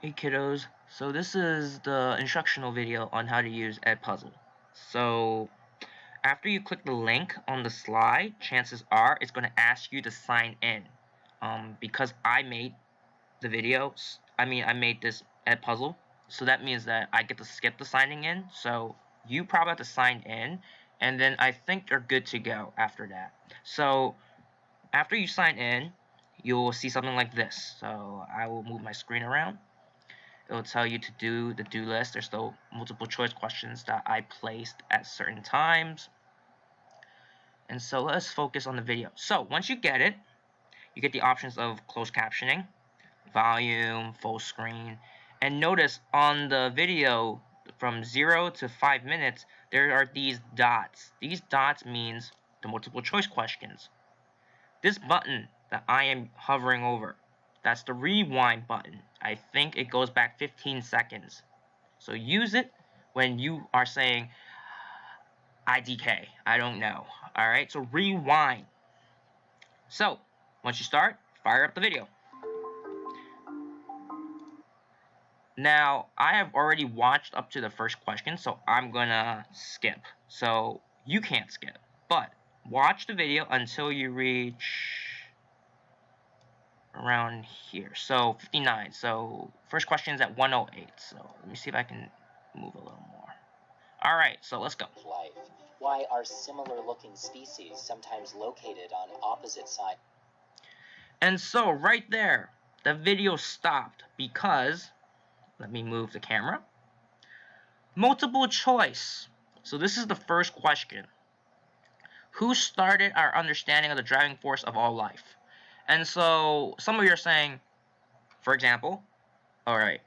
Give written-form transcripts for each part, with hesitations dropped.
Hey kiddos, so this is the instructional video on how to use Edpuzzle. So after you click the link on the slide, chances are it's going to ask you to sign in. Because I made the video, I made this Edpuzzle, so that means that I get to skip the signing in. So you probably have to sign in, and then I think you're good to go after that. So after you sign in, you'll see something like this. So I will move my screen around. It will tell you to do the do list. There's the multiple choice questions that I placed at certain times. And so let's focus on the video. So once you get it, you get the options of closed captioning, volume, full screen. And notice on the video from 0 to 5 minutes, there are these dots. These dots means the multiple choice questions. This button that I am hovering over, that's the rewind button. I think it goes back 15 seconds. So use it when you are saying IDK. I don't know. Alright, so rewind. So, once you start, fire up the video. Now, I have already watched up to the first question, so I'm gonna skip. So, you can't skip. But, watch the video until you reach around here. So 59. So first question is at 108. So let me see if I can move a little more. All right, so let's go. Life. Why are similar-looking species sometimes located on opposite sides? And so right there, the video stopped because, let me move the camera. Multiple choice. So this is the first question. Who started our understanding of the driving force of all life? And so some of you are saying, for example, all right,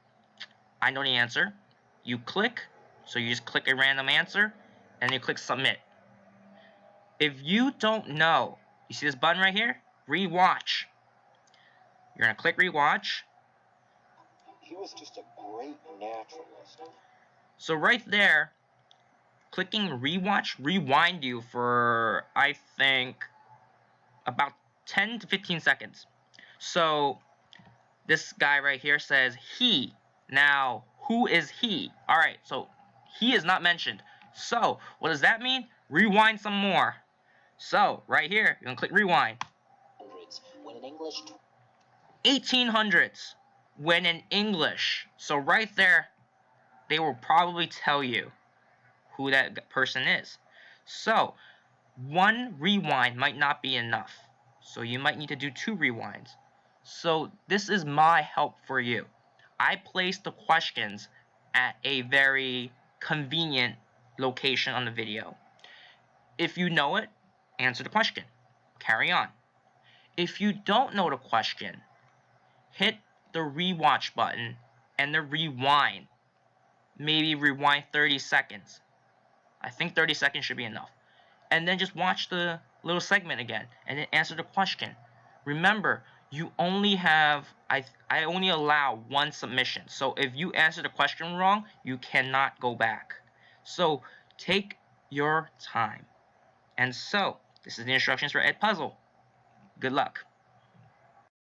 I know the answer. You click, so you just click a random answer, and you click submit. If you don't know, you see this button right here? Rewatch. You're going to click rewatch. He was just a great naturalist. So right there, clicking rewatch rewind you for, I think, about 10 to 15 seconds. So this guy right here says he. Now, who is he? Alright, so he is not mentioned. So, what does that mean? Rewind some more. So, right here, you're going to click rewind. When in English... 1800s. When in English. So, right there, they will probably tell you who that person is. So, one rewind might not be enough. So, you might need to do 2 rewinds. So, this is my help for you. I placed the questions at a very convenient location on the video. If you know it, answer the question. Carry on. If you don't know the question, hit the rewatch button and the rewind. Maybe rewind 30 seconds. I think 30 seconds should be enough. And then just watch the little segment again and then answer the question. Remember, you only have, I only allow 1 submission. So if you answer the question wrong, you cannot go back. So take your time. And so, this is the instructions for Edpuzzle. Good luck.